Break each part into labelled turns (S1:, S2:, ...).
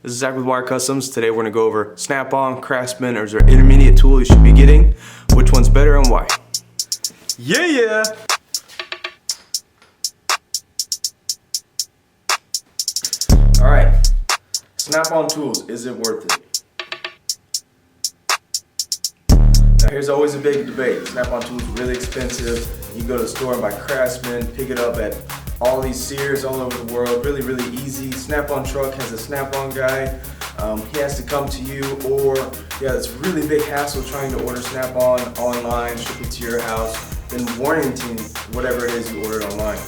S1: This is Zach with Wire Customs. Today we're going to go over Snap-on, Craftsman, or is there an intermediate tool you should be getting? Which one's better and why? Yeah! Alright, Snap-on tools, is it worth it? Now here's always a big debate. Snap-on tools are really expensive. You can go to the store and buy Craftsman, pick it up at all these Sears all over the world, really easy. Snap-on truck has a Snap-on guy. He has to come to you, or it's a really big hassle trying to order Snap-on online, ship it to your house, then warranting whatever it is you ordered online.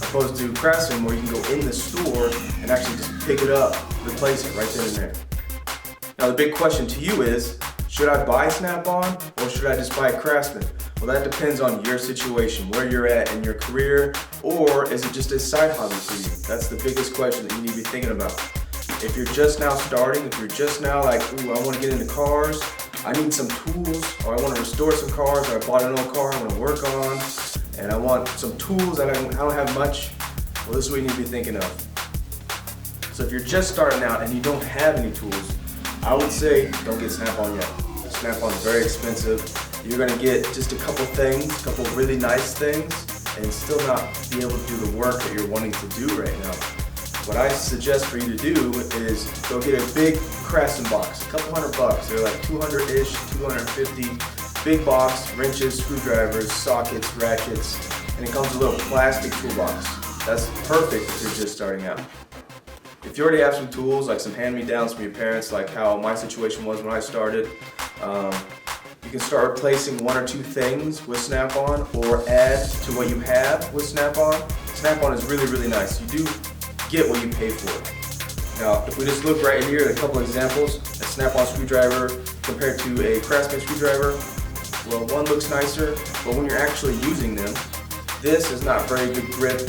S1: Opposed to Craftsman, where you can go in the store and actually just pick it up, replace it right then and there. Now the big question to you is, should I buy Snap-on or should I just buy Craftsman? Well, that depends on your situation, where you're at in your career, or is it just a side hobby for you? That's the biggest question that you need to be thinking about. If you're just now starting, if you're just now like, ooh, I want to get into cars, I need some tools, or I want to restore some cars, or I bought an old car I want to work on, and I want some tools that I don't have much, well, this is what you need to be thinking of. So if you're just starting out and you don't have any tools, I would say don't get Snap-on yet. Snap-on is very expensive. You're going to get just a couple things, a couple really nice things, and still not be able to do the work that you're wanting to do right now. What I suggest for you to do is go get a big Craftsman box, a couple $100. They're like 200-ish, 250. Big box, wrenches, screwdrivers, sockets, ratchets, and it comes with a little plastic toolbox. That's perfect if you're just starting out. If you already have some tools, like some hand-me-downs from your parents, like how my situation was when I started, you can start replacing one or two things with Snap-on or add to what you have with Snap-on. Snap-on is really nice. You do get what you pay for. Now, if we just look right here at a couple examples, a Snap-on screwdriver compared to a Craftsman screwdriver, well, one looks nicer, but when you're actually using them, this is not very good grip.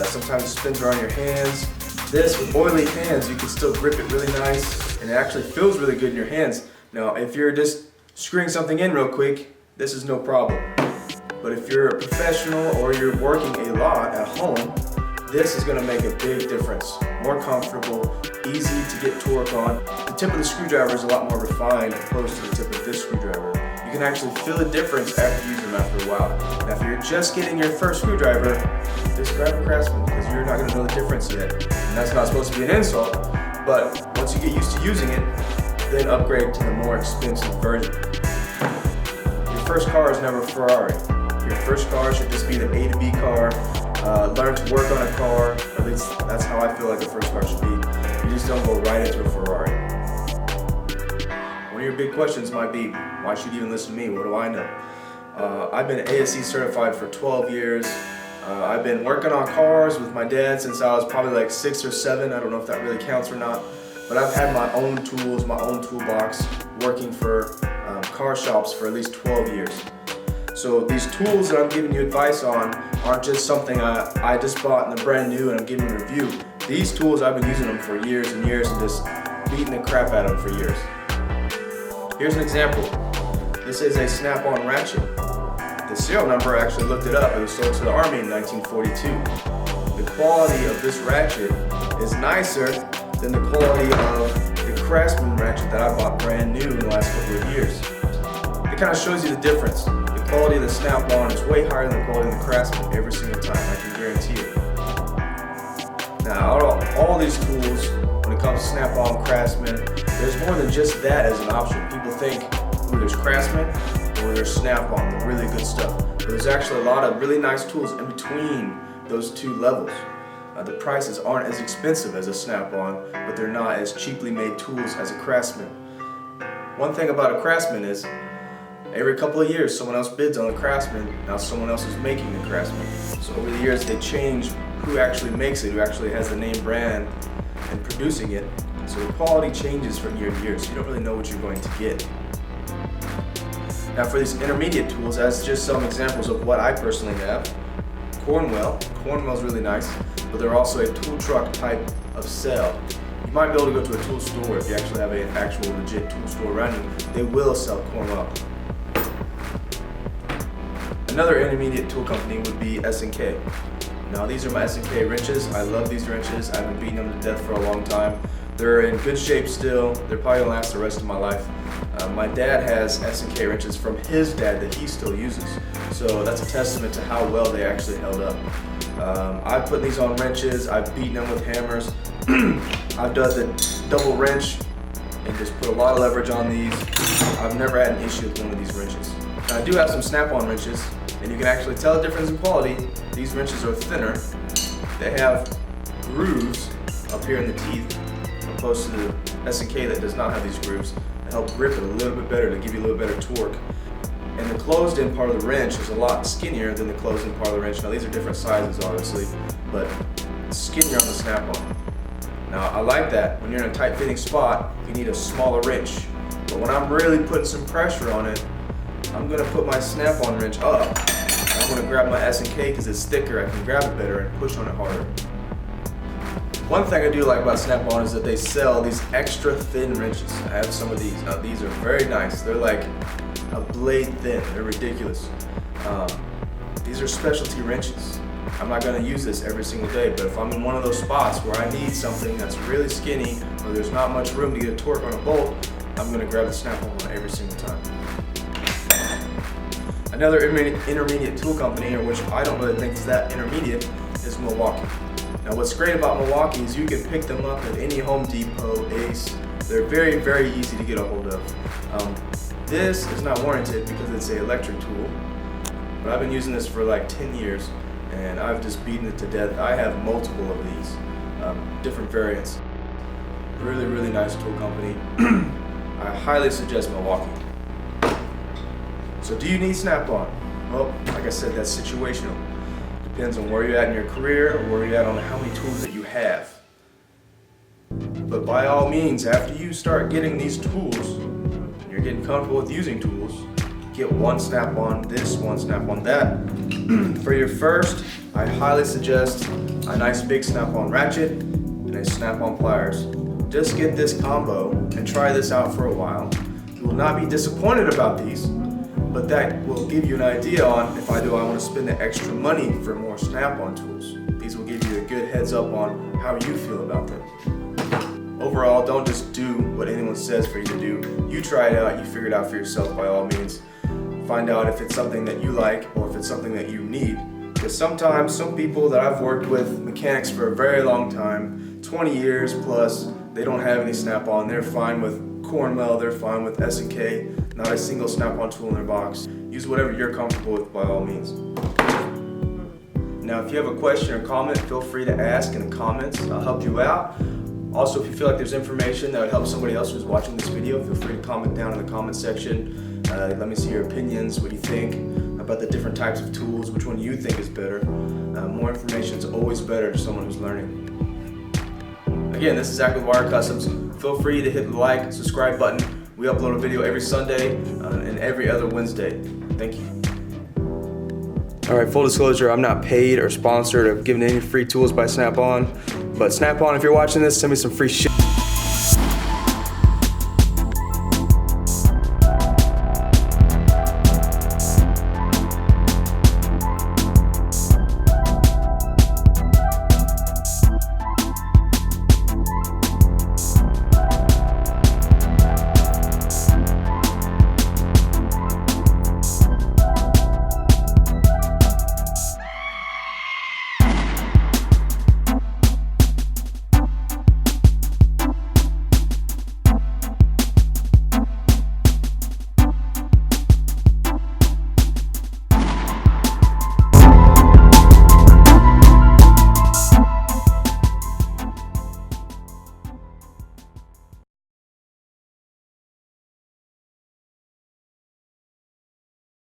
S1: Sometimes it spins around your hands. This, with oily hands, you can still grip it really nice, and it actually feels really good in your hands. Now, if you're just screwing something in real quick, this is no problem. But if you're a professional or you're working a lot at home, this is going to make a big difference. More comfortable, easy to get torque on. The tip of the screwdriver is a lot more refined opposed to the tip of this screwdriver. You can actually feel the difference after using them after a while. Now if you're just getting your first screwdriver, just grab a Craftsman because you're not going to know the difference yet. And that's not supposed to be an insult, but once you get used to using it, then upgrade to the more expensive version. Your first car is never a Ferrari. Your first car should just be the A to B car. Learn to work on a car, or at least that's how I feel like the first car should be. You just don't go right into a Ferrari. One of your big questions might be, why should you even listen to me? What do I know? I've been ASE certified for 12 years. I've been working on cars with my dad since I was probably like 6 or 7. I don't know if that really counts or not. But I've had my own tools, my own toolbox, working for car shops for at least 12 years. So these tools that I'm giving you advice on aren't just something I just bought and they're brand new and I'm giving a review. These tools, I've been using them for years and years and just beating the crap out of them for years. Here's an example. This is a Snap-on Ratchet. The serial number, I actually looked it up. It was sold to the Army in 1942. The quality of this ratchet is nicer than the quality of the Craftsman ratchet that I bought brand new in the last couple of years. It kind of shows you the difference. The quality of the Snap-on is way higher than the quality of the Craftsman every single time, I can guarantee it. Now, all these tools, when it comes to Snap-on, Craftsman, there's more than just that as an option. People think, ooh, there's Craftsman or there's Snap-on, the really good stuff. But there's actually a lot of really nice tools in between those two levels. The prices aren't as expensive as a Snap-on, but they're not as cheaply made tools as a Craftsman. One thing about a Craftsman is, every couple of years someone else bids on the Craftsman, now someone else is making the Craftsman. So over the years they change who actually makes it, who actually has the name brand and producing it. So the quality changes from year to year, so you don't really know what you're going to get. Now for these intermediate tools, as just some examples of what I personally have, Cornwell is really nice, but they're also a tool truck type of sale. You might be able to go to a tool store if you actually have an actual legit tool store around you. They will sell Cornwell. Another intermediate tool company would be S&K. Now these are my S&K wrenches. I love these wrenches. I've been beating them to death for a long time. They're in good shape still. They're probably gonna last the rest of my life. My dad has S&K wrenches from his dad that he still uses. So that's a testament to how well they actually held up. I've put these on wrenches, I've beaten them with hammers. I've done the double wrench and just put a lot of leverage on these. I've never had an issue with one of these wrenches. Now, I do have some snap-on wrenches, and you can actually tell the difference in quality. These wrenches are thinner. They have grooves up here in the teeth, opposed to the S&K that does not have these grooves, to help grip it a little bit better, to give you a little better torque. And the closed-in part of the wrench is a lot skinnier than the closed-in part of the wrench. Now, these are different sizes, obviously, but it's skinnier on the snap-on. Now, I like that. When you're in a tight-fitting spot, you need a smaller wrench. But when I'm really putting some pressure on it, I'm gonna put my snap-on wrench up. I'm gonna grab my S&K because it's thicker. I can grab it better and push on it harder. One thing I do like about Snap-on is that they sell these extra thin wrenches. I have some of these. Now, these are very nice. They're like a blade thin. They're ridiculous. These are specialty wrenches. I'm not gonna use this every single day, but if I'm in one of those spots where I need something that's really skinny, or there's not much room to get a torque on a bolt, I'm gonna grab the Snap-on one every single time. Another intermediate tool company, or which I don't really think is that intermediate, is Milwaukee. Now, what's great about Milwaukee is you can pick them up at any Home Depot, Ace. They're very, very easy to get a hold of. This is not warranted because it's an electric tool, but I've been using this for like 10 years and I've just beaten it to death. I have multiple of these, different variants. Really, really nice tool company. I highly suggest Milwaukee. So do you need Snap-on? Well, like I said, that's situational. Depends on where you're at in your career or where you're at on how many tools that you have. But by all means, after you start getting these tools, and you're getting comfortable with using tools, get one Snap-on this, one Snap-on that. For your first, I highly suggest a nice big Snap-on ratchet and a Snap-on pliers. Just get this combo and try this out for a while. You will not be disappointed about these, but that will give you an idea on if I want to spend the extra money for more Snap-on tools. These will give you a good heads up on how you feel about them. Overall, don't just do what anyone says for you to do. You try it out, you figure it out for yourself by all means. Find out if it's something that you like or if it's something that you need. Because sometimes some people that I've worked with, mechanics for a very long time, 20 years plus, they don't have any Snap-on. They're fine with Cornwell, they're fine with S&K, not a single Snap-on tool in their box. Use whatever you're comfortable with by all means. Now, if you have a question or comment, feel free to ask in the comments. I'll help you out. Also, if you feel like there's information that would help somebody else who's watching this video, feel free to comment down in the comment section. Let me see your opinions, what you think about the different types of tools, which one you think is better. More information is always better to someone who's learning. Again, this is Zach with Wire Customs. Feel free to hit the like, subscribe button. We upload a video every Sunday and every other Wednesday. Thank you. All right, full disclosure, I'm not paid or sponsored or given any free tools by Snap-on. But Snap-on, if you're watching this, send me some free shit.